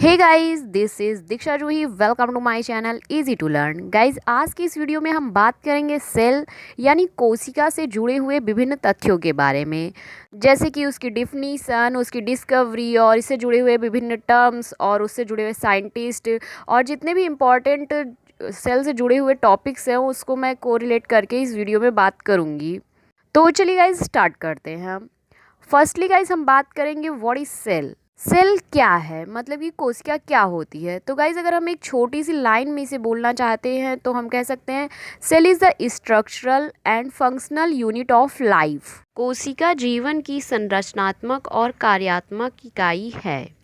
Hey guys, this is Diksha Juhi. Welcome to my channel easy to learn. Guys, आज की इस video में हम बात करेंगे सेल यानी कोशिका से जुड़े हुए विभिन्न तथ्यों के बारे में, जैसे कि उसकी डिफिनीसन, उसकी डिस्कवरी और इससे जुड़े हुए विभिन्न टर्म्स और उससे जुड़े हुए साइंटिस्ट और जितने भी इम्पॉर्टेंट सेल से जुड़े हुए टॉपिक्स हैं उसको मैं कोरिलेट करके इस वीडियो में बात करूँगी। तो चलिए गाइस, स्टार्ट करते हैं। फर्स्टली गाइस, हम बात करेंगे व्हाट इज सेल। सेल क्या है, मतलब कि कोशिका क्या होती है। तो गाइज, अगर हम एक छोटी सी लाइन में इसे बोलना चाहते हैं तो हम कह सकते हैं cell is the structural and functional unit of life. कोशिका जीवन की संरचनात्मक और कार्यात्मक इकाई है।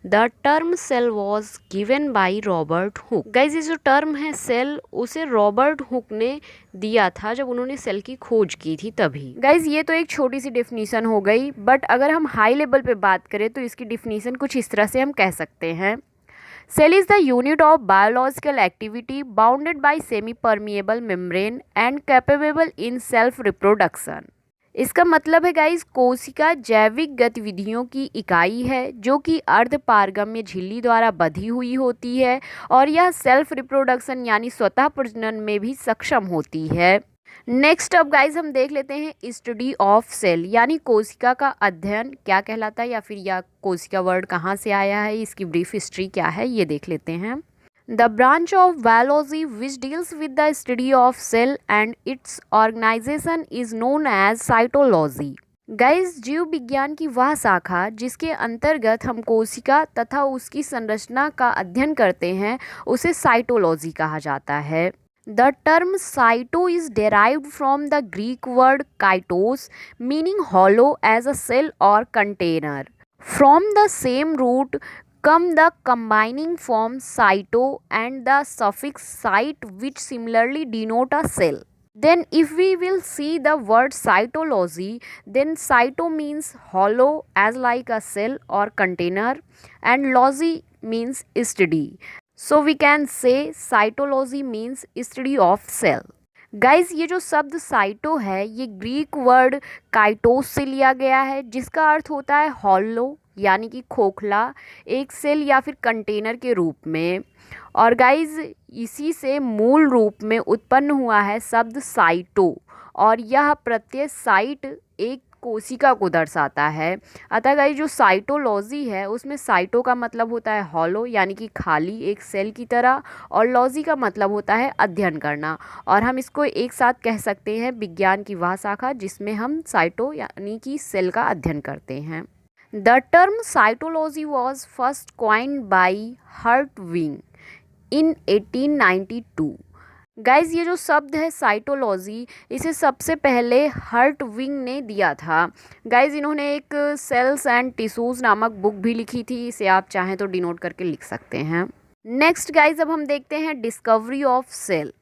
The term cell was given by Robert Hooke. Guys, ये जो टर्म है सेल, उसे रॉबर्ट हुक ने दिया था जब उन्होंने सेल की खोज की थी तभी। गाइज, ये तो एक छोटी सी डिफिनीसन हो गई, बट अगर हम हाई लेवल पे बात करें तो इसकी डिफिनीसन कुछ इस तरह से हम कह सकते हैं। Cell is the unit of biological activity bounded by semi permeable membrane and capable in self reproduction. इसका मतलब है गाइस, कोशिका जैविक गतिविधियों की इकाई है जो कि अर्धपारगम्य झिल्ली द्वारा बंधी हुई होती है और यह सेल्फ रिप्रोडक्शन यानी स्वतः प्रजनन में भी सक्षम होती है। नेक्स्ट अब गाइज, हम देख लेते हैं स्टडी ऑफ सेल यानी कोशिका का अध्ययन क्या कहलाता है, या फिर यह कोशिका वर्ड कहाँ से आया है, इसकी ब्रीफ हिस्ट्री क्या है, ये देख लेते हैं। The branch of biology which deals with the study of cell and its organization is known as cytology. Guys, जीव विज्ञान की वह शाखा जिसके अंतर्गत हम कोशिका तथा उसकी संरचना का अध्ययन करते हैं उसे साइटोलॉजी कहा जाता है। The term cyto is derived from the Greek word kaitos, meaning hollow as a cell or container. From the same root come the combining form cyto and the suffix cyte, which similarly denote a cell. Then if we will see the word cytology, then cyto means hollow as like a cell or container and logy means study. So we can say cytology means study of cell. Guys, ये जो शब्द cyto है ये Greek word काइटोस से लिया गया है जिसका अर्थ होता है हॉलो यानी कि खोखला, एक सेल या फिर कंटेनर के रूप में। और गाइज, इसी से मूल रूप में उत्पन्न हुआ है शब्द साइटो और यह प्रत्यय साइट एक कोशिका को दर्शाता है। अतः गाइज, जो साइटोलॉजी है उसमें साइटो का मतलब होता है हॉलो यानी कि खाली, एक सेल की तरह, और लॉजी का मतलब होता है अध्ययन करना। और हम इसको एक साथ कह सकते हैं विज्ञान की वह शाखा जिसमें हम साइटो यानी कि सेल का अध्ययन करते हैं। The term cytology was first coined by हर्टविग in 1892। Guys, ये जो शब्द है साइटोलॉजी इसे सबसे पहले हर्टविग ने दिया था। गाइज, इन्होंने एक सेल्स एंड टिश्यूज नामक बुक भी लिखी थी, इसे आप चाहें तो डिनोट करके लिख सकते हैं। नेक्स्ट गाइज, अब हम देखते हैं discovery of cell.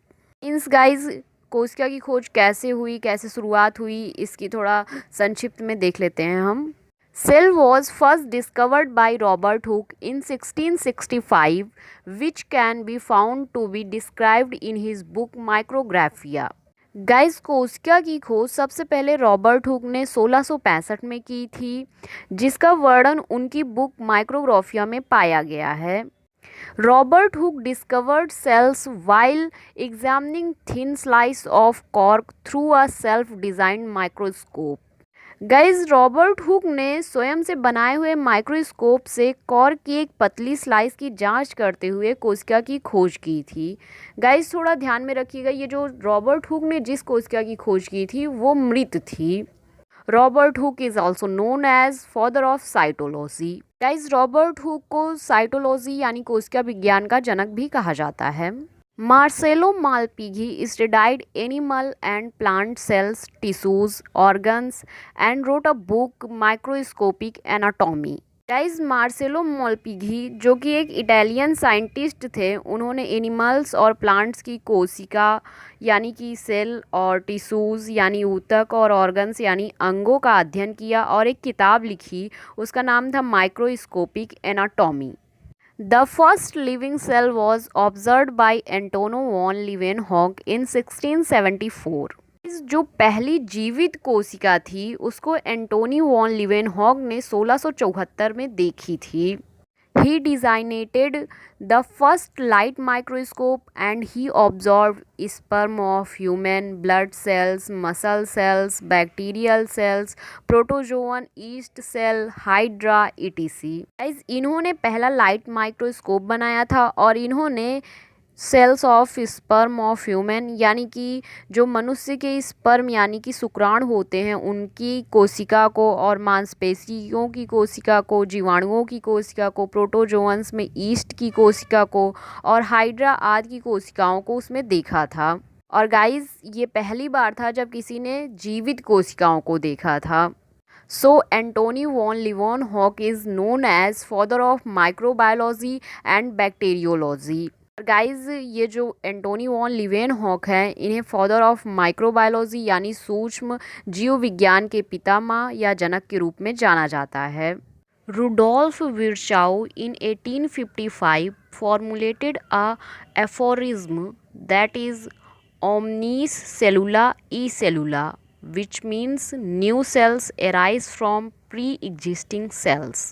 Means guys, कोशिका की खोज कैसे हुई, कैसे शुरुआत हुई, इसकी थोड़ा संक्षिप्त में देख लेते हैं हम। Cell was first discovered by Robert Hooke in 1665, which can be found to be described in his book Micrographia. Guys, कोशिका की खोज सबसे पहले रॉबर्ट हुक ने 1665 में की थी जिसका वर्णन उनकी बुक माइक्रोग्राफिया में पाया गया है। Robert Hooke discovered cells while examining thin slice of cork through a self-designed microscope. Guys, Robert hook ने स्वयं से बनाए हुए माइक्रोस्कोप से कॉर्क की एक पतली स्लाइस की जांच करते हुए कोशिका की खोज की थी। गाइज, थोड़ा ध्यान में रखिएगा, ये जो रॉबर्ट हुक ने जिस कोशिका की खोज की थी वो मृत थी। Robert Hooke is also known as father of cytology. Guys, Robert Hooke को साइटोलॉजी यानी कोशिका विज्ञान का जनक भी कहा जाता है। Marcello Malpighi studied animal and plant cells, tissues, organs and wrote a book Microscopic Anatomy. Guys, Marcello Malpighi जो कि एक इटालियन साइंटिस्ट थे, उन्होंने एनिमल्स और प्लांट्स की कोशिका यानी कि सेल और टिश्यूज़ यानी ऊतक और ऑर्गन्स यानी अंगों का अध्ययन किया और एक किताब लिखी, उसका नाम था microscopic anatomy. The first living cell was observed by Antonio von Leeuwenhoek in 1674. जो पहली जीवित कोशिका थी उसको एंटोनी वॉन लिवेनहॉक ने 1674 में देखी थी। He designated the first light microscope and he observed sperm of human, blood cells, muscle cells, bacterial cells, protozoan, yeast cell, hydra etc. Guys, इन्होंने पहला लाइट माइक्रोस्कोप बनाया था और इन्होंने cells of sperm of human यानी कि जो मनुष्य के स्पर्म यानी कि शुक्राणु होते हैं उनकी कोशिका को, और मांसपेशियों की कोशिका को, जीवाणुओं की कोशिका को, प्रोटोजोअन्स में ईस्ट की कोशिका को और हाइड्रा आदि की कोशिकाओं को उसमें देखा था। और गाइस, ये पहली बार था जब किसी ने जीवित कोशिकाओं को देखा था। So Antonie van Leeuwenhoek is known as father of microbiology and bacteriology. Guys, ये जो एंटोनी वॉन लीवेनहॉक हैं इन्हें फादर ऑफ माइक्रोबायोलॉजी यानी सूक्ष्म जीव विज्ञान के पितामह या जनक के रूप में जाना जाता है। Rudolf Virchow in 1855 formulated a aphorism that is omnis cellula e cellula, which means new cells arise from pre-existing cells।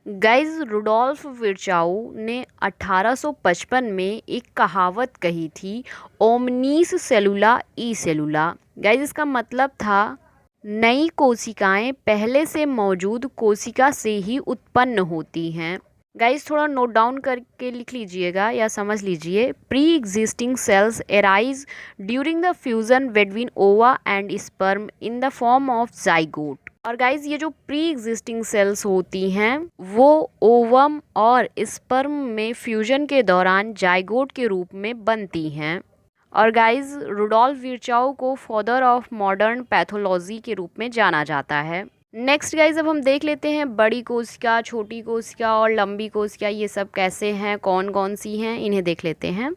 Guys, Rudolf Virchow ने 1855 में एक कहावत कही थी, ओमनीस सेलुला ई सेलुला। गाइज, इसका मतलब था नई कोशिकाएं पहले से मौजूद कोशिका से ही उत्पन्न होती हैं। गाइज, थोड़ा नोट डाउन करके लिख लीजिएगा या समझ लीजिए। Pre existing cells arise during the fusion between ova and sperm in the form of zygote. और गाइज, ये जो प्री एग्जिस्टिंग सेल्स होती हैं वो ओवम और स्पर्म में फ्यूजन के दौरान जाइगोट के रूप में बनती हैं। और गाइज, रुडोल्फ विर्चाउ को फादर ऑफ मॉडर्न पैथोलॉजी के रूप में जाना जाता है। नेक्स्ट गाइज, अब हम देख लेते हैं बड़ी कोशिका, छोटी कोशिका और लंबी कोशिका ये सब कैसे हैं, कौन कौन सी हैं, इन्हें देख लेते हैं।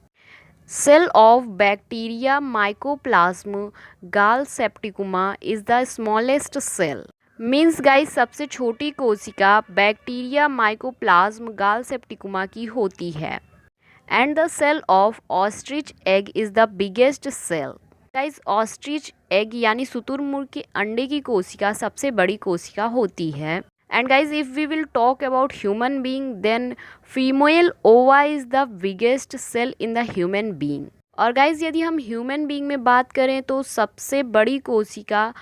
Cell of bacteria mycoplasma gallisepticum is the smallest cell. Means guys, सबसे छोटी कोशिका बैक्टीरिया माइकोप्लाज्म गालसेप्टिकुमा की होती है। And the cell of ostrich egg is the biggest cell. Guys, ostrich egg यानी शुतुरमुर्ग के अंडे की कोशिका सबसे बड़ी कोशिका होती है। And guys, if we will talk about human being then female ova is the biggest cell in the human being. और गाइज, यदि हम ह्यूमन बीइंग में बात करें तो सबसे बड़ी कोशिका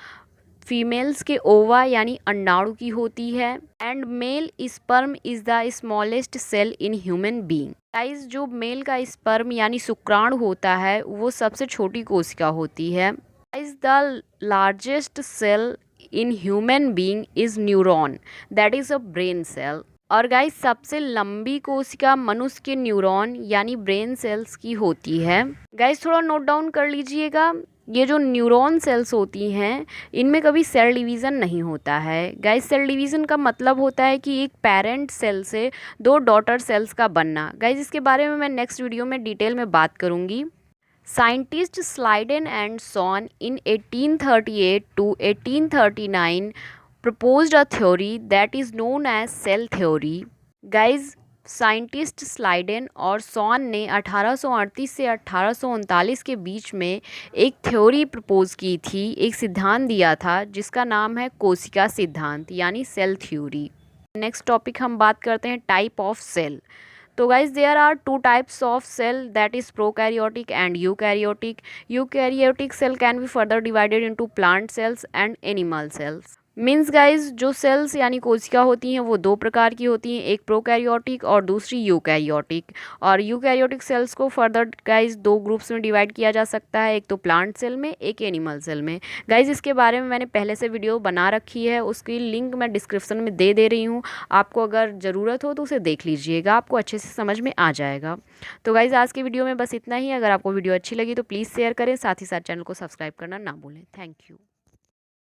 फीमेल्स के ओवा यानी अंडाणु की होती है। And male sperm is the smallest cell in human being. Guys, जो मेल का स्पर्म यानी शुक्राणु होता है वो सबसे छोटी कोशिका होती है। Guys, the largest cell in human being is neuron, that is a brain cell. और गाइज, सबसे लंबी कोशिका मनुष्य के न्यूरॉन यानी ब्रेन सेल्स की होती है। गाइज, थोड़ा नोट डाउन कर लीजिएगा, ये जो न्यूरॉन सेल्स होती हैं इनमें कभी सेल डिवीज़न नहीं होता है। गाइस, सेल डिवीज़न का मतलब होता है कि एक पेरेंट सेल से दो डॉटर सेल्स का बनना। गाइस, इसके बारे में मैं नेक्स्ट वीडियो में डिटेल में बात करूँगी। Scientist Schleiden and Schwann in 1838 to 1839 proposed a theory that is known as cell theory। Guys, scientist Schleiden और सॉन ने 1838 से 1839 के बीच में एक थ्योरी प्रपोज की थी, एक सिद्धांत दिया था जिसका नाम है कोशिका सिद्धांत यानी सेल थ्योरी। नेक्स्ट टॉपिक हम बात करते हैं टाइप ऑफ सेल। तो guys, there are two types of cell, that is prokaryotic and eukaryotic. Eukaryotic cell can be further divided into plant cells and animal cells. Means guys, जो cells यानी कोशिका होती हैं वो दो प्रकार की होती हैं, एक प्रोकैरियोटिक और दूसरी यूकैरियोटिक। और यूकैरियोटिक सेल्स को फर्दर गाइज दो ग्रुप्स में डिवाइड किया जा सकता है, एक तो प्लांट सेल में, एक एनिमल सेल में। गाइज, इसके बारे में मैंने पहले से वीडियो बना रखी है, उसकी लिंक मैं डिस्क्रिप्शन में दे रही हूँ। आपको अगर ज़रूरत हो तो उसे देख लीजिएगा, आपको अच्छे से समझ में आ जाएगा। तो गाइज, आज की वीडियो में बस इतना ही। अगर आपको वीडियो अच्छी लगी तो प्लीज़ शेयर करें, साथ ही साथ चैनल को सब्सक्राइब करना ना भूलें। Thank you.